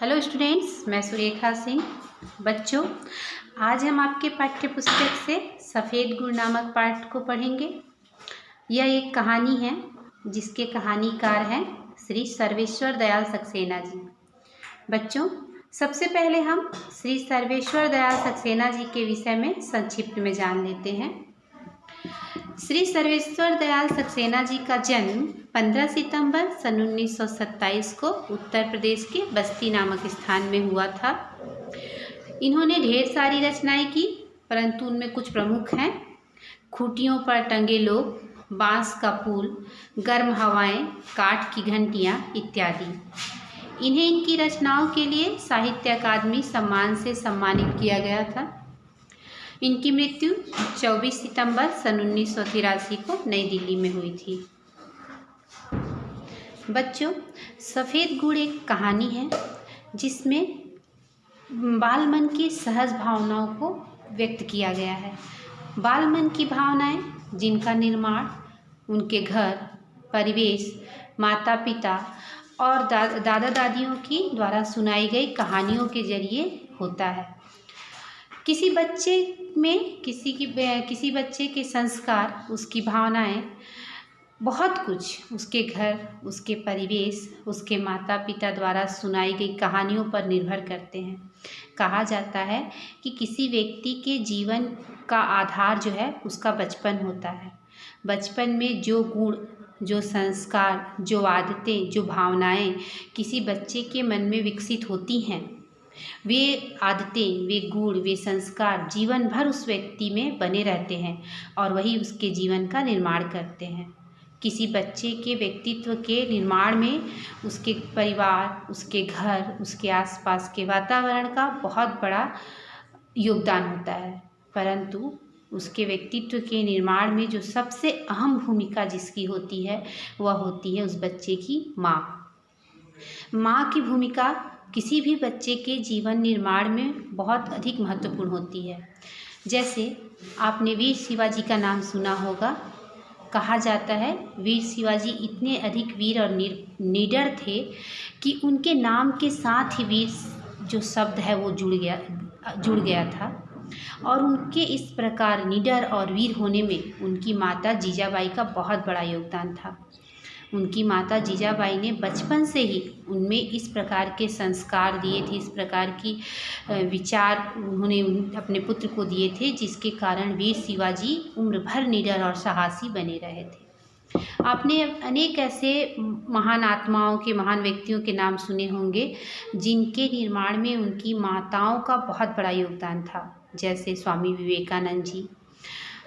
Hello students, मैं सुरेखा सिंह। बच्चों, आज हम आपके पाठ्य पुस्तक से सफ़ेद गुड़ नामक पाठ को पढ़ेंगे। यह एक कहानी है जिसके कहानीकार हैं श्री सर्वेश्वर दयाल सक्सेना जी। बच्चों, सबसे पहले हम श्री सर्वेश्वर दयाल सक्सेना जी के विषय में संक्षिप्त में जान लेते हैं। श्री सर्वेश्वर दयाल सक्सेना जी का जन्म 15 सितंबर सन 1927 को उत्तर प्रदेश के बस्ती नामक स्थान में हुआ था। इन्होंने ढेर सारी रचनाएं की, परंतु उनमें कुछ प्रमुख हैं: खूंटियों पर टंगे लोग, बांस का पुल, गर्म हवाएं, काठ की घंटियां इत्यादि। इन्हें इनकी रचनाओं के लिए साहित्य अकादमी सम्मान से सम्मानित किया गया था। इनकी मृत्यु 24 सितंबर सन 1983 को नई दिल्ली में हुई थी। बच्चों, सफ़ेद गुड़ एक कहानी है जिसमें बाल मन की सहज भावनाओं को व्यक्त किया गया है। बाल मन की भावनाएं जिनका निर्माण उनके घर, परिवेश, माता पिता और दादा दादियों की द्वारा सुनाई गई कहानियों के जरिए होता है। किसी बच्चे में किसी बच्चे के संस्कार, उसकी भावनाएं, बहुत कुछ उसके घर, उसके परिवेश, उसके माता पिता द्वारा सुनाई गई कहानियों पर निर्भर करते हैं। कहा जाता है कि किसी व्यक्ति के जीवन का आधार जो है उसका बचपन होता है। बचपन में जो गुण, जो संस्कार, जो आदतें, जो भावनाएं किसी बच्चे के मन में विकसित होती हैं, वे आदतें, वे गुण, वे संस्कार जीवन भर उस व्यक्ति में बने रहते हैं और वही उसके जीवन का निर्माण करते हैं। किसी बच्चे के व्यक्तित्व के निर्माण में उसके परिवार, उसके घर, उसके आसपास के वातावरण का बहुत बड़ा योगदान होता है, परंतु उसके व्यक्तित्व के निर्माण में जो सबसे अहम भूमिका जिसकी होती है वह होती है उस बच्चे की माँ। माँ की भूमिका किसी भी बच्चे के जीवन निर्माण में बहुत अधिक महत्वपूर्ण होती है। जैसे आपने वीर शिवाजी का नाम सुना होगा। कहा जाता है वीर शिवाजी इतने अधिक वीर और निडर थे कि उनके नाम के साथ ही वीर जो शब्द है वो जुड़ गया था। और उनके इस प्रकार निडर और वीर होने में उनकी माता जीजाबाई का बहुत बड़ा योगदान था। उनकी माता जीजाबाई ने बचपन से ही उनमें इस प्रकार के संस्कार दिए थे, इस प्रकार की विचार उन्होंने अपने पुत्र को दिए थे, जिसके कारण वीर शिवाजी उम्र भर निडर और साहसी बने रहे थे। आपने अनेक ऐसे महान आत्माओं के, महान व्यक्तियों के नाम सुने होंगे जिनके निर्माण में उनकी माताओं का बहुत बड़ा योगदान था। जैसे स्वामी विवेकानंद जी,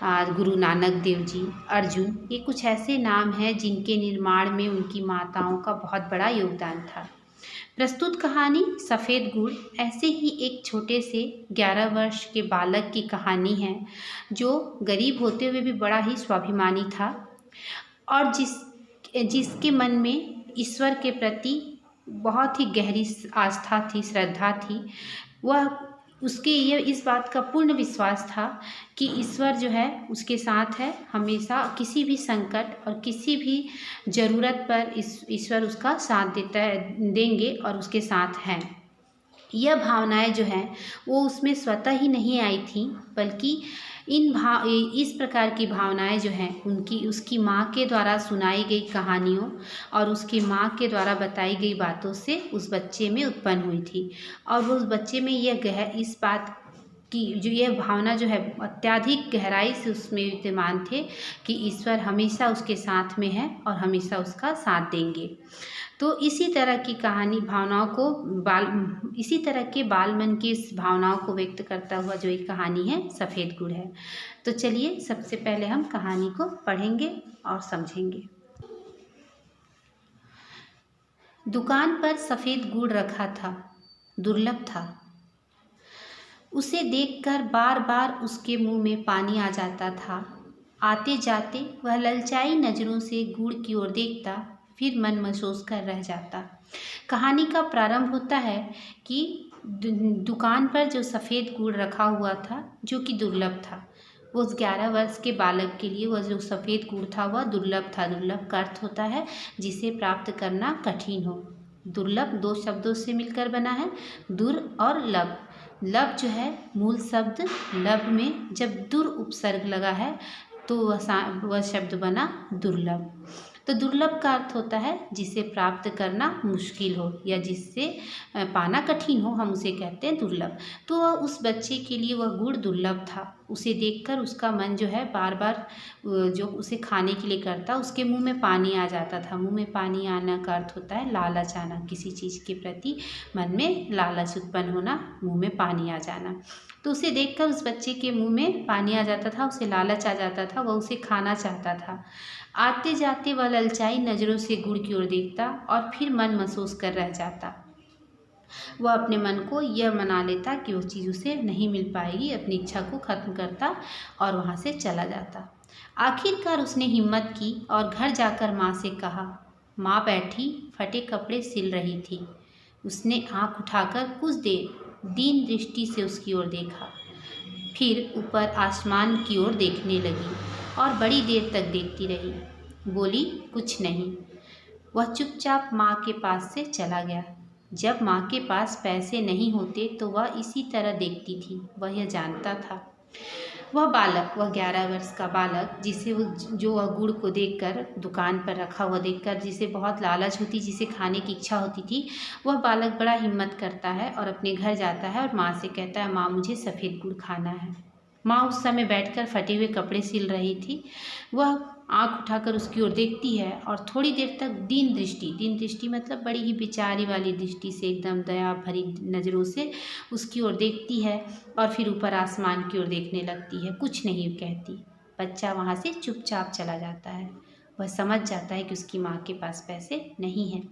गुरु नानक देव जी, अर्जुन, ये कुछ ऐसे नाम हैं जिनके निर्माण में उनकी माताओं का बहुत बड़ा योगदान था। प्रस्तुत कहानी सफ़ेद गुड़ ऐसे ही एक छोटे से 11 वर्ष के बालक की कहानी है जो गरीब होते हुए भी बड़ा ही स्वाभिमानी था और जिसके मन में ईश्वर के प्रति बहुत ही गहरी आस्था थी, श्रद्धा थी। वह उसके ये इस बात का पूर्ण विश्वास था कि ईश्वर जो है उसके साथ है हमेशा। किसी भी संकट और किसी भी ज़रूरत पर ईश्वर उसका साथ देंगे और उसके साथ हैं। यह भावनाएं जो हैं वो उसमें स्वतः ही नहीं आई थी, बल्कि इस प्रकार की भावनाएं जो हैं उसकी माँ के द्वारा सुनाई गई कहानियों और उसकी माँ के द्वारा बताई गई बातों से उस बच्चे में उत्पन्न हुई थी। और वो उस बच्चे में इस बात की जो यह भावना जो है अत्यधिक गहराई से उसमें विद्यमान थे कि ईश्वर हमेशा उसके साथ में है और हमेशा उसका साथ देंगे। तो इसी तरह की कहानी इसी तरह के बाल मन की इस भावनाओं को व्यक्त करता हुआ जो एक कहानी है सफ़ेद गुड़ है। तो चलिए सबसे पहले हम कहानी को पढ़ेंगे और समझेंगे। दुकान पर सफ़ेद गुड़ रखा था, दुर्लभ था। उसे देखकर बार बार उसके मुंह में पानी आ जाता था। आते जाते वह ललचाई नज़रों से गुड़ की ओर देखता, फिर मन महसूस कर रह जाता। कहानी का प्रारंभ होता है कि दुकान पर जो सफ़ेद गुड़ रखा हुआ था जो कि दुर्लभ था। उस 11 वर्ष के बालक के लिए वह जो सफ़ेद गुड़ था वह दुर्लभ था। दुर्लभ का अर्थ होता है जिसे प्राप्त करना कठिन हो। दुर्लभ दो शब्दों से मिलकर बना है, दुर और लब। लब जो है मूल शब्द लब में जब दुर उपसर्ग लगा है तो वह शब्द बना दुर्लभ। तो दुर्लभ का अर्थ होता है जिसे प्राप्त करना मुश्किल हो या जिससे पाना कठिन हो, हम उसे कहते हैं दुर्लभ। तो उस बच्चे के लिए वह गुड़ दुर्लभ था। उसे देखकर उसका मन जो है बार बार जो उसे खाने के लिए करता, उसके मुंह में पानी आ जाता था। मुंह में पानी आना का अर्थ होता है लालच आना, किसी चीज़ के प्रति मन में लालच उत्पन्न होना, मुंह में पानी आ जाना। तो उसे देखकर उस बच्चे के मुंह में पानी आ जाता था, उसे लालच आ जाता था, वह उसे खाना चाहता था। आते जाते वह ललचाई नज़रों से गुड़ की ओर देखता और फिर मन महसूस कर रह जाता। वह अपने मन को यह मना लेता कि वो चीज़ उसे नहीं मिल पाएगी, अपनी इच्छा को ख़त्म करता और वहाँ से चला जाता। आखिरकार उसने हिम्मत की और घर जाकर माँ से कहा। माँ बैठी फटे कपड़े सिल रही थी। उसने आँख उठाकर कुछ देर दीन दृष्टि से उसकी ओर देखा, फिर ऊपर आसमान की ओर देखने लगी और बड़ी देर तक देखती रही। बोली कुछ नहीं। वह चुपचाप माँ के पास से चला गया। जब माँ के पास पैसे नहीं होते तो वह इसी तरह देखती थी, वह यह जानता था। वह बालक, वह 11 वर्ष का बालक जिसे वह गुड़ को देखकर दुकान पर रखा हुआ देखकर जिसे बहुत लालच होती, जिसे खाने की इच्छा होती थी, वह बालक बड़ा हिम्मत करता है और अपने घर जाता है और माँ से कहता है, माँ मुझे सफ़ेद गुड़ खाना है। माँ उस समय बैठकर फटे हुए कपड़े सिल रही थी। वह आँख उठाकर उसकी ओर देखती है और थोड़ी देर तक दीन दृष्टि मतलब बड़ी ही बेचारी वाली दृष्टि से, एकदम दया भरी नज़रों से उसकी ओर देखती है और फिर ऊपर आसमान की ओर देखने लगती है, कुछ नहीं कहती। बच्चा वहाँ से चुपचाप चला जाता है। वह समझ जाता है कि उसकी माँ के पास पैसे नहीं हैं।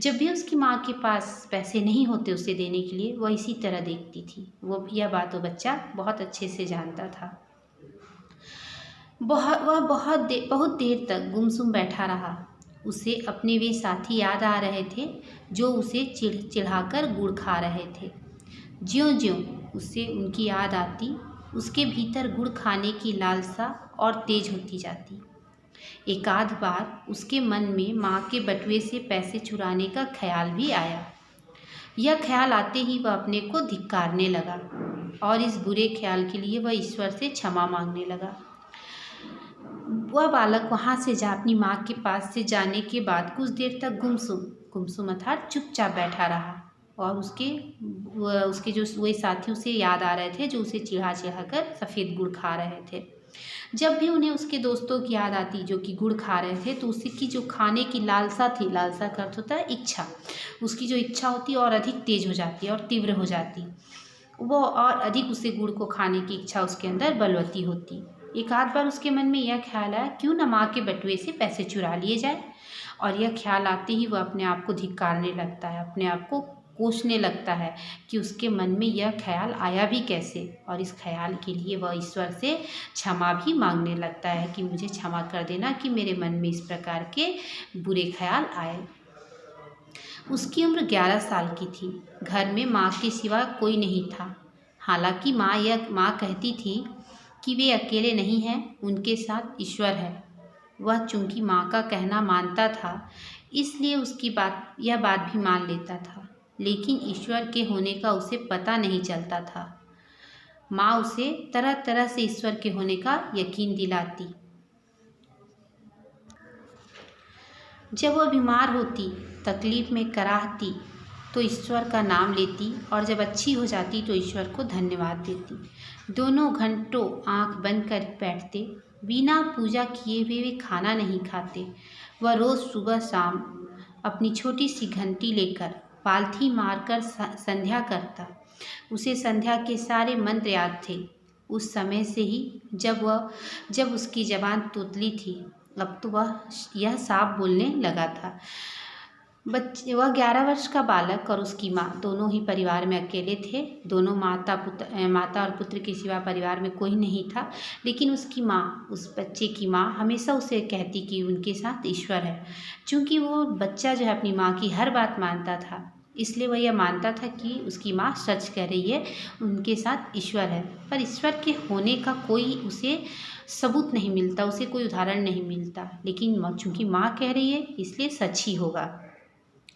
जब भी उसकी माँ के पास पैसे नहीं होते उसे देने के लिए, वह इसी तरह देखती थी। यह बात वो बच्चा बहुत अच्छे से जानता था। वह बहुत देर तक गुमसुम बैठा रहा। उसे अपने वे साथी याद आ रहे थे जो उसे चिढ़ाकर गुड़ खा रहे थे। ज्यों-ज्यों उसे उनकी याद आती, उसके भीतर गुड़ खाने की लालसा और तेज होती जाती। एक आध बार उसके मन में माँ के बटुए से पैसे चुराने का ख्याल भी आया। यह ख्याल आते ही वह अपने को धिक्कारने लगा और इस बुरे ख्याल के लिए वह ईश्वर से क्षमा मांगने लगा। वह बालक वहाँ से अपनी माँ के पास से जाने के बाद कुछ देर तक गुमसुम अर्थात चुपचाप बैठा रहा और उसके जो वे साथी उसे याद आ रहे थे जो उसे चिढ़ा कर सफ़ेद गुड़ खा रहे थे। जब भी उन्हें उसके दोस्तों की याद आती जो कि गुड़ खा रहे थे तो उसकी जो खाने की लालसा थी, लालसा का अर्थ होता है इच्छा, उसकी जो इच्छा होती और अधिक तेज हो जाती और तीव्र हो जाती, वो और अधिक उसे गुड़ को खाने की इच्छा उसके अंदर बलवती होती। एक आध बार उसके मन में यह ख्याल आया, क्यों न माँ के बटुए से पैसे चुरा लिए जाए। और यह ख्याल आते ही वह अपने आप को धिक्कारने लगता है, अपने आप को कोसने लगता है कि उसके मन में यह ख्याल आया भी कैसे, और इस ख्याल के लिए वह ईश्वर से क्षमा भी मांगने लगता है कि मुझे क्षमा कर देना कि मेरे मन में इस प्रकार के बुरे ख्याल आए। उसकी उम्र 11 साल की थी। घर में माँ के सिवा कोई नहीं था। हालांकि माँ कहती थी कि वे अकेले नहीं हैं, उनके साथ ईश्वर है। वह चूंकि माँ का कहना मानता था इसलिए यह बात भी मान लेता था, लेकिन ईश्वर के होने का उसे पता नहीं चलता था। माँ उसे तरह तरह से ईश्वर के होने का यकीन दिलाती। जब वह बीमार होती, तकलीफ में कराहती तो ईश्वर का नाम लेती और जब अच्छी हो जाती तो ईश्वर को धन्यवाद देती। दोनों घंटों आंख बंद कर बैठते, बिना पूजा किए हुए वे खाना नहीं खाते। वह रोज़ सुबह शाम अपनी छोटी सी घंटी लेकर पालथी मारकर संध्या करता। उसे संध्या के सारे मंत्र याद थे उस समय से ही जब उसकी ज़बान तोतली थी। अब तो वह यह साफ बोलने लगा था। वह 11 वर्ष का बालक और उसकी माँ दोनों ही परिवार में अकेले थे। दोनों माता और पुत्र के सिवा परिवार में कोई नहीं था, लेकिन उसकी माँ, उस बच्चे की माँ हमेशा उसे कहती कि उनके साथ ईश्वर है। चूँकि वो बच्चा जो है अपनी माँ की हर बात मानता था, इसलिए वह यह मानता था कि उसकी माँ सच कह रही है, उनके साथ ईश्वर है। पर ईश्वर के होने का कोई उसे सबूत नहीं मिलता, उसे कोई उदाहरण नहीं मिलता, लेकिन चूँकि माँ कह रही है इसलिए सच ही होगा।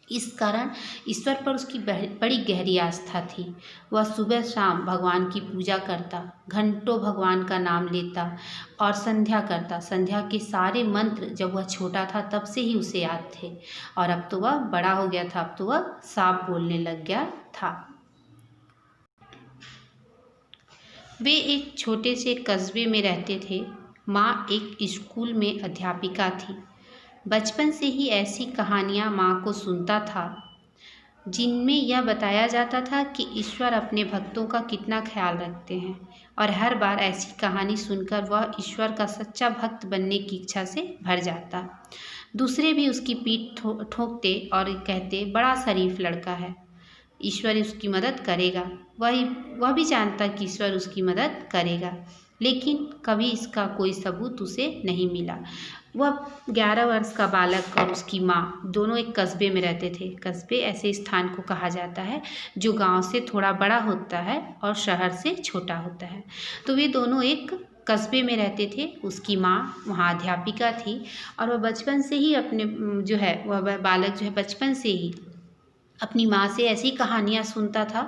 इस कारण ईश्वर पर उसकी बड़ी गहरी आस्था थी। वह सुबह शाम भगवान की पूजा करता, घंटों भगवान का नाम लेता और संध्या करता। संध्या के सारे मंत्र जब वह छोटा था तब से ही उसे याद थे, और अब तो वह बड़ा हो गया था, अब तो वह साफ बोलने लग गया था। वे एक छोटे से कस्बे में रहते थे। माँ एक स्कूल में अध्यापिका थी। बचपन से ही ऐसी कहानियाँ माँ को सुनता था जिनमें यह बताया जाता था कि ईश्वर अपने भक्तों का कितना ख्याल रखते हैं, और हर बार ऐसी कहानी सुनकर वह ईश्वर का सच्चा भक्त बनने की इच्छा से भर जाता। दूसरे भी उसकी पीठ ठोकते और कहते, बड़ा शरीफ लड़का है, ईश्वर उसकी मदद करेगा। वह भी जानता कि ईश्वर उसकी मदद करेगा, लेकिन कभी इसका कोई सबूत उसे नहीं मिला। वह 11 वर्ष का बालक और उसकी माँ दोनों एक कस्बे में रहते थे। कस्बे ऐसे स्थान को कहा जाता है जो गांव से थोड़ा बड़ा होता है और शहर से छोटा होता है। तो वे दोनों एक कस्बे में रहते थे। उसकी माँ वहाँ अध्यापिका थी, और वह बचपन से ही वह बालक बचपन से ही अपनी माँ से ऐसी कहानियाँ सुनता था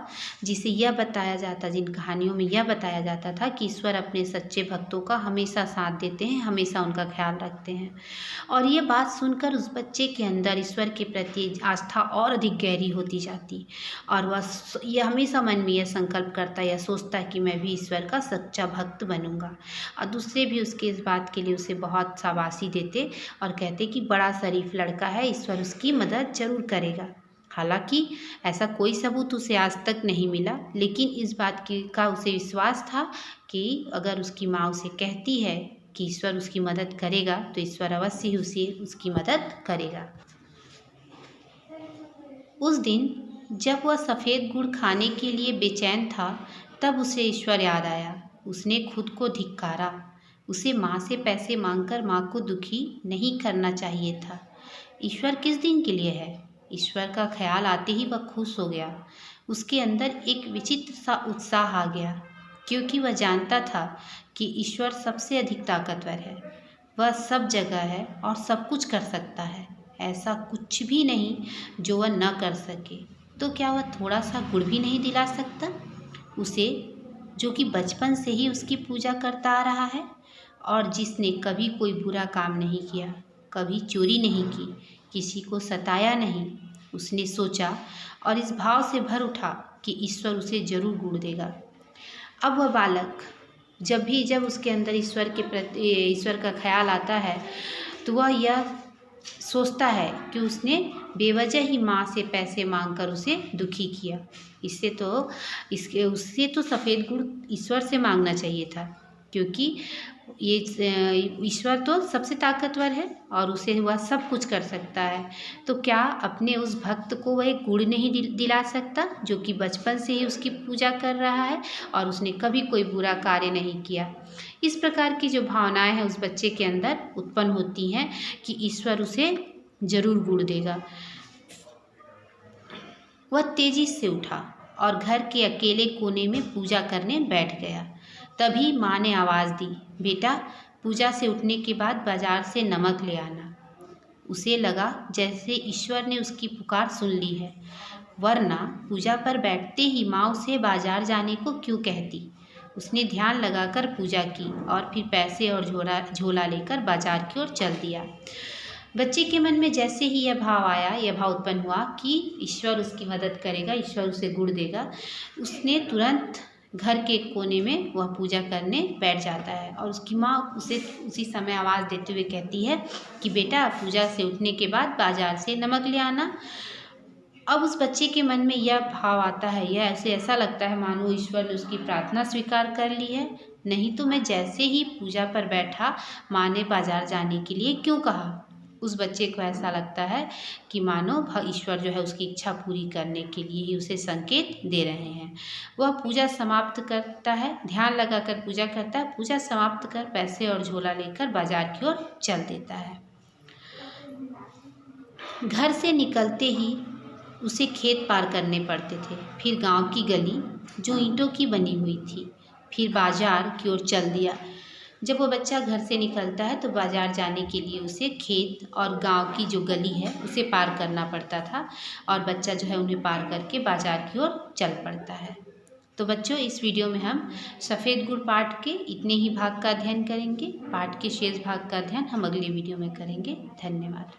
जिन कहानियों में यह बताया जाता था कि ईश्वर अपने सच्चे भक्तों का हमेशा साथ देते हैं, हमेशा उनका ख्याल रखते हैं। और ये बात सुनकर उस बच्चे के अंदर ईश्वर के प्रति आस्था और अधिक गहरी होती जाती, और वह यह हमेशा मन में यह संकल्प करता, यह सोचता कि मैं भी ईश्वर का सच्चा भक्त बनूंगा। और दूसरे भी उसके इस बात के लिए उसे बहुत शाबाशी देते और कहते कि बड़ा शरीफ लड़का है, ईश्वर उसकी मदद जरूर करेगा। हालांकि ऐसा कोई सबूत उसे आज तक नहीं मिला, लेकिन इस बात का उसे विश्वास था कि अगर उसकी माँ उसे कहती है कि ईश्वर उसकी मदद करेगा, तो ईश्वर अवश्य ही उसकी मदद करेगा। उस दिन जब वह सफ़ेद गुड़ खाने के लिए बेचैन था, तब उसे ईश्वर याद आया। उसने खुद को धिक्कारा। उसे माँ से पैसे मांगकर माँ को दुखी नहीं करना चाहिए था। ईश्वर किस दिन के लिए है? ईश्वर का ख्याल आते ही वह खुश हो गया। उसके अंदर एक विचित्र सा उत्साह आ गया, क्योंकि वह जानता था कि ईश्वर सबसे अधिक ताकतवर है। वह सब जगह है और सब कुछ कर सकता है। ऐसा कुछ भी नहीं जो वह न कर सके। तो क्या वह थोड़ा सा गुड़ भी नहीं दिला सकता उसे, जो कि बचपन से ही उसकी पूजा करता आ रहा है, और जिसने कभी कोई बुरा काम नहीं किया, कभी चोरी नहीं की, किसी को सताया नहीं। उसने सोचा और इस भाव से भर उठा कि ईश्वर उसे जरूर गुड़ देगा। अब वह बालक जब उसके अंदर ईश्वर के प्रति ईश्वर का ख्याल आता है, तो वह यह सोचता है कि उसने बेवजह ही माँ से पैसे मांगकर उसे दुखी किया। उससे तो सफ़ेद गुड़ ईश्वर से मांगना चाहिए था, क्योंकि ये ईश्वर तो सबसे ताकतवर है और उसे वह सब कुछ कर सकता है। तो क्या अपने उस भक्त को वह गुड़ नहीं दिला सकता, जो कि बचपन से ही उसकी पूजा कर रहा है और उसने कभी कोई बुरा कार्य नहीं किया। इस प्रकार की जो भावनाएं हैं उस बच्चे के अंदर उत्पन्न होती हैं कि ईश्वर उसे जरूर गुड़ देगा। वह तेजी से उठा और घर के अकेले कोने में पूजा करने बैठ गया। तभी माँ ने आवाज़ दी, बेटा, पूजा से उठने के बाद बाजार से नमक ले आना। उसे लगा जैसे ईश्वर ने उसकी पुकार सुन ली है, वरना पूजा पर बैठते ही माँ उसे बाजार जाने को क्यों कहती। उसने ध्यान लगाकर पूजा की और फिर पैसे और झोला लेकर बाजार की ओर चल दिया। बच्चे के मन में जैसे ही यह भाव उत्पन्न हुआ कि ईश्वर उसकी मदद करेगा, ईश्वर उसे गुड़ देगा, उसने तुरंत घर के कोने में वह पूजा करने बैठ जाता है। और उसकी माँ उसे उसी समय आवाज़ देते हुए कहती है कि बेटा, पूजा से उठने के बाद बाजार से नमक ले आना। अब उस बच्चे के मन में यह भाव आता है, ऐसा लगता है मानो ईश्वर ने उसकी प्रार्थना स्वीकार कर ली है। नहीं तो मैं जैसे ही पूजा पर बैठा, माँ ने बाजार जाने के लिए क्यों कहा। उस बच्चे को ऐसा लगता है कि मानो ईश्वर जो है उसकी इच्छा पूरी करने के लिए ही उसे संकेत दे रहे हैं। वह पूजा समाप्त करता है, ध्यान लगाकर पूजा करता है। पूजा समाप्त कर पैसे और झोला लेकर बाजार की ओर चल देता है। घर से निकलते ही उसे खेत पार करने पड़ते थे, फिर गांव की गली जो ईंटों की बनी हुई थी, फिर बाजार की ओर चल दिया। जब वो बच्चा घर से निकलता है तो बाज़ार जाने के लिए उसे खेत और गांव की जो गली है उसे पार करना पड़ता था, और बच्चा जो है उन्हें पार करके बाज़ार की ओर चल पड़ता है। तो बच्चों, इस वीडियो में हम सफ़ेद गुड़ पाठ के इतने ही भाग का अध्ययन करेंगे। पाठ के शेष भाग का अध्ययन हम अगले वीडियो में करेंगे। धन्यवाद।